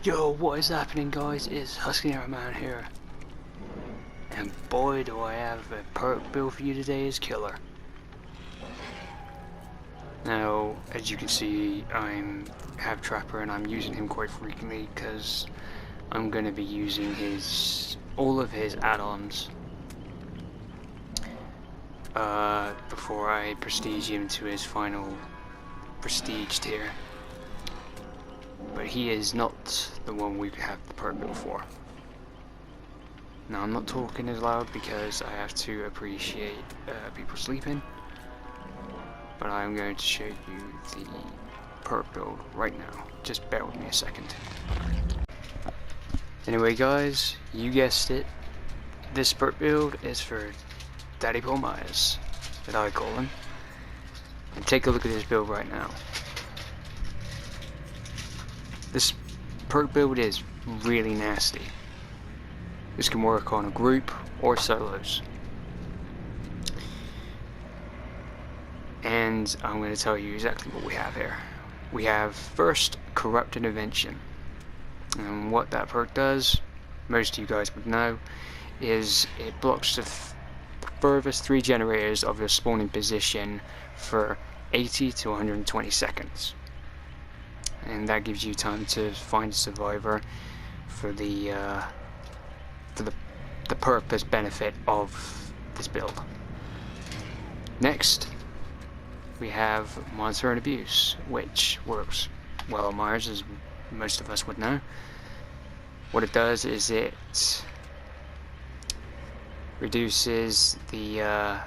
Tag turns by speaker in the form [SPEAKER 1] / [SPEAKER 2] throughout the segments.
[SPEAKER 1] Yo, what is happening, guys? It's Husky Man here. And boy, do I have a perk build for you today is killer. Now, as you can see, I'm Have Trapper and I'm using him quite frequently because I'm going to be using all of his add-ons before I prestige him to his final prestige tier. But he is not the one we have the perk build for. Now, I'm not talking as loud because I have to appreciate people sleeping, but I'm going to show you the perk build right now. Just bear with me a second. Anyway, guys, you guessed it. This perk build is for Daddy Paul Myers, that I call him. And take a look at this build right now. This perk build is really nasty. This can work on a group or solos. And I'm going to tell you exactly what we have here. We have first Corrupt Intervention. And what that perk does, most of you guys would know, is it blocks the furthest 3 generators of your spawning position for 80 to 120 seconds. And that gives you time to find a survivor for the purpose benefit of this build. Next, we have Monster and Abuse, which works well on Myers, as most of us would know. What it does is it reduces the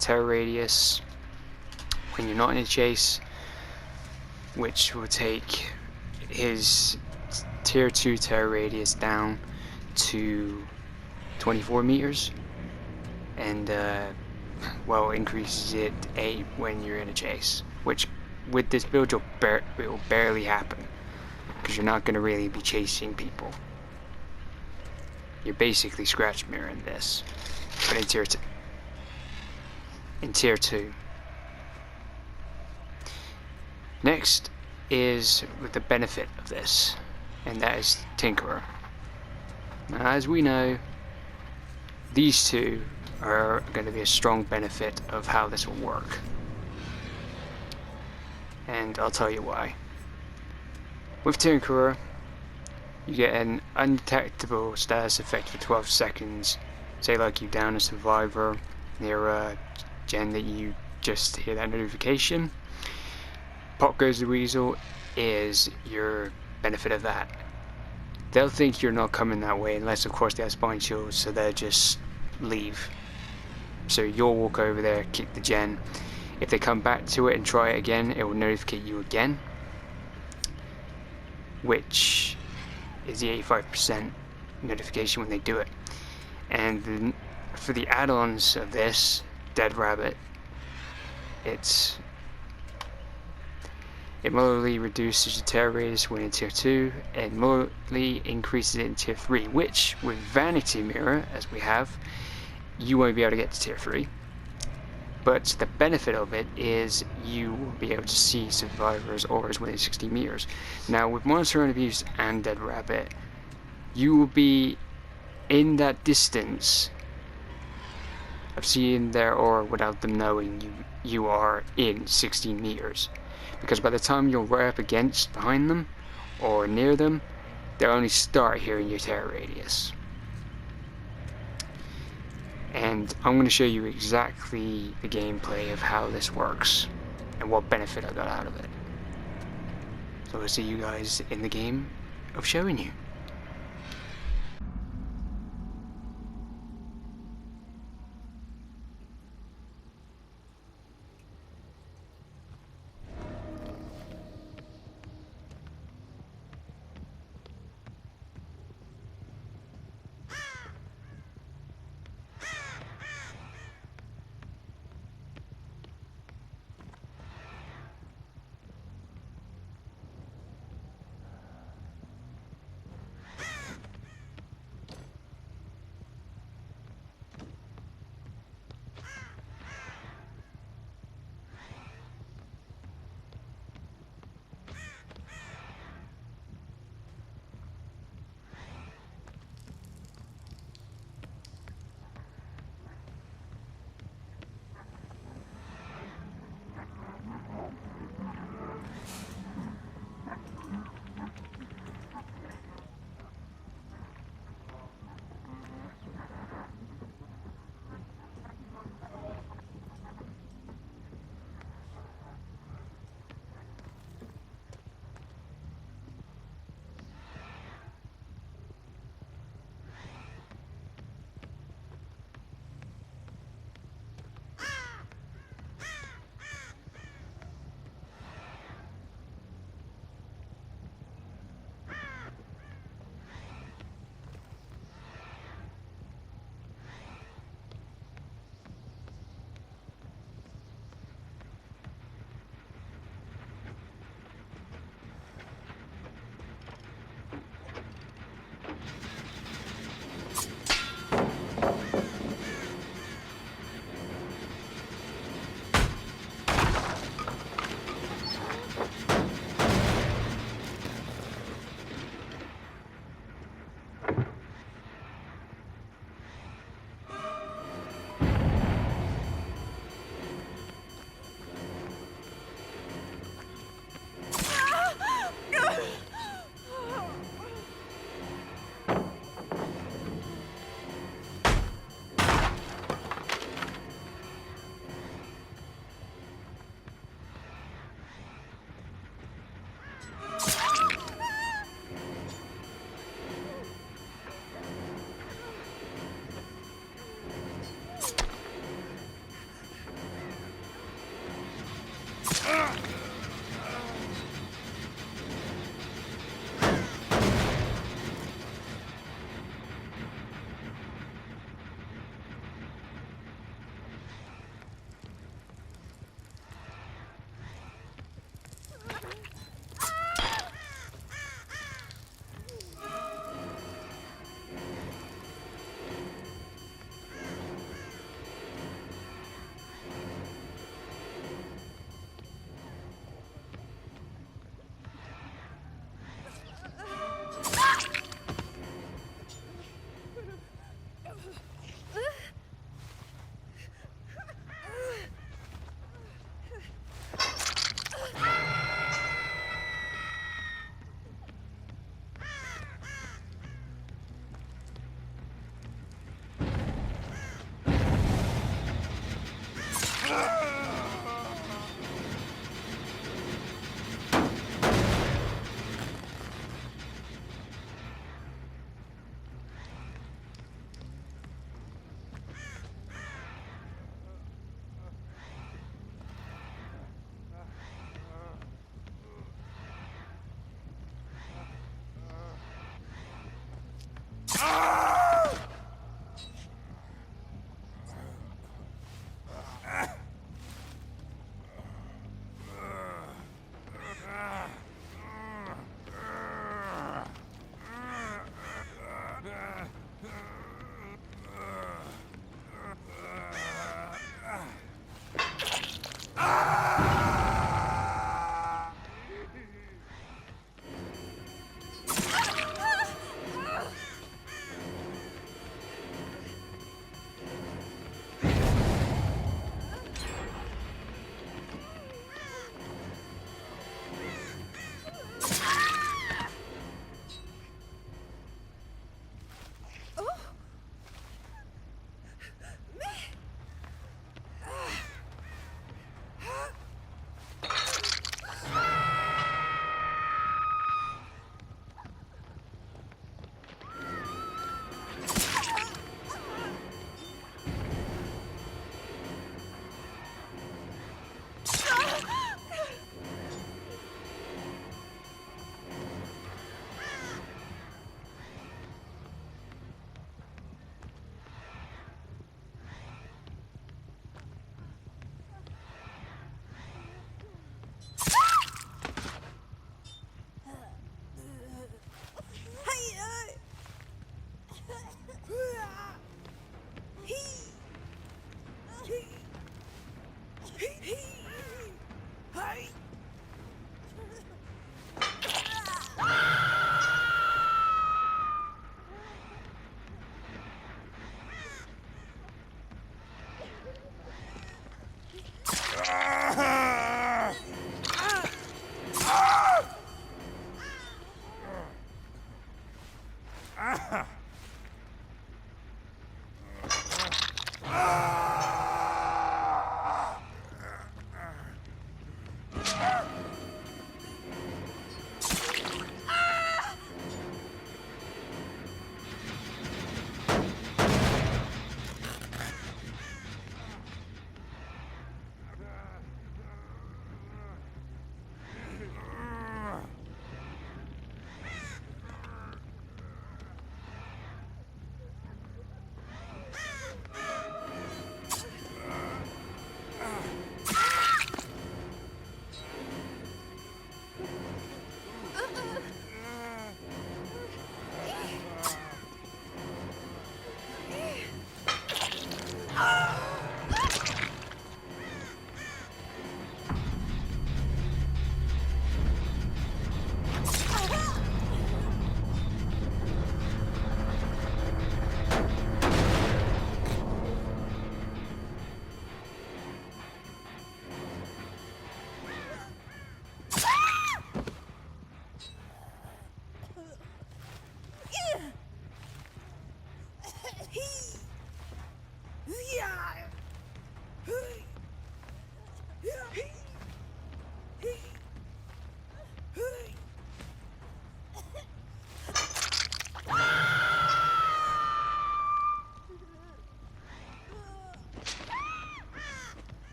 [SPEAKER 1] terror radius when you're not in a chase, which will take his tier 2 terror radius down to 24 meters, and well, increases it 8 when you're in a chase, which with this build it will barely happen because you're not going to really be chasing people. You're basically scratch mirroring this, but in tier 2. Next is with the benefit of this, and that is Tinkerer. Now, as we know, these two are going to be a strong benefit of how this will work, and I'll tell you why. With Tinkerer, you get an undetectable status effect for 12 seconds. Say like you down a survivor near a gen that you just hear that notification. Pop Goes the Weasel is your benefit of that. They'll think you're not coming that way unless of course they have spine shields, so they'll just leave. So you'll walk over there, kick the gen. If they come back to it and try it again, it will notify you again, which is the 85% notification when they do it. And for the add-ons of this, Dead Rabbit, it moderately reduces your terror radius when in tier 2, and moderately increases it in tier 3, which with Vanity Mirror, as we have, you won't be able to get to tier 3. But the benefit of it is you will be able to see survivors' auras within 60 meters. Now with Monster and Abuse and Dead Rabbit, you will be in that distance of seeing their aura without them knowing you are in 60 meters. Because by the time you're right up against behind them or near them, they'll only start hearing your terror radius. And I'm going to show you exactly the gameplay of how this works and what benefit I got out of it. So I'll see you guys in the game of showing you.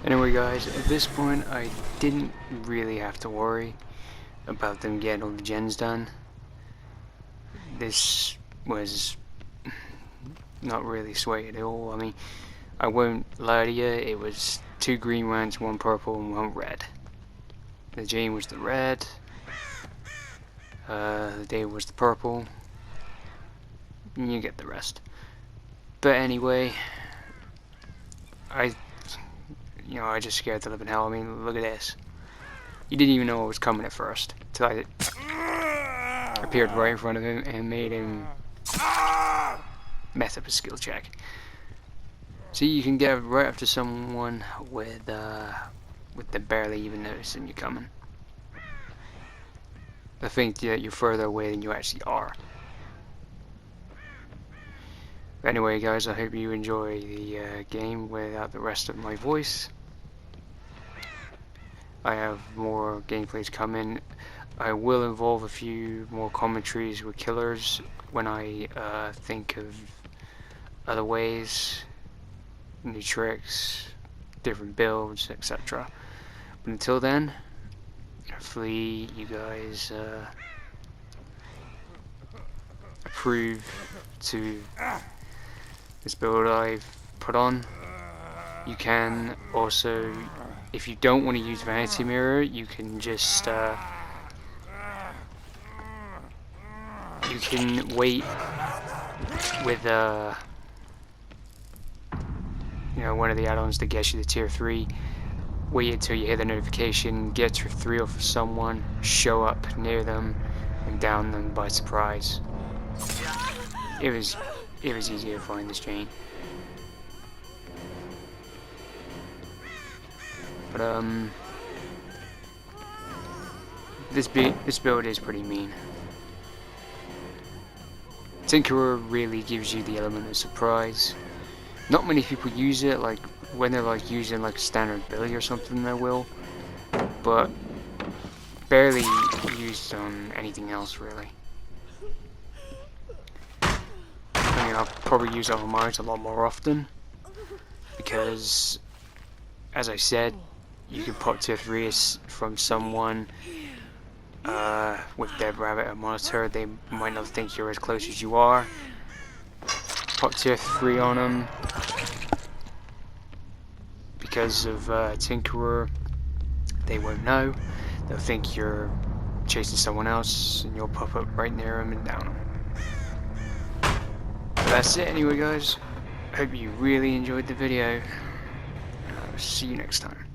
[SPEAKER 1] Anyway guys, at this point I didn't really have to worry about them getting all the gens done. This was not really swayed at all. I mean, I won't lie to you, it was 2 green ones, 1 purple and 1 red. The Jane was the red, the Dave was the purple, and you get the rest. But anyway, I just scared the living hell. I mean, look at this. You didn't even know what was coming at first, till I appeared right in front of him and made him mess up his skill check. See, you can get right up to someone with them barely even noticing you coming. I think that you're further away than you actually are. But anyway guys, I hope you enjoy the game without the rest of my voice. I have more gameplays coming. I will involve a few more commentaries with killers when I think of other ways, new tricks, different builds, etc. But until then, hopefully you guys approve to this build I've put on. You can also, if you don't want to use Vanity Mirror, you can just you can wait with one of the add-ons that gets you the tier 3. Wait until you hear the notification, get tier 3 off of someone, show up near them, and down them by surprise. It was easy to find this chain. But this build is pretty mean. Tinkerer really gives you the element of surprise. Not many people use it, like when they're like using like a standard Billy or something they will, but barely used on anything else really. I mean, I'll probably use it on mines a lot more often because, as I said, you can pop tier 3 from someone with Dead Rabbit or Monitor. They might not think you're as close as you are. Pop tier 3 on them because of Tinkerer. They won't know. They'll think you're chasing someone else, and you'll pop up right near them and down them. But that's it anyway, guys. Hope you really enjoyed the video. I'll see you next time.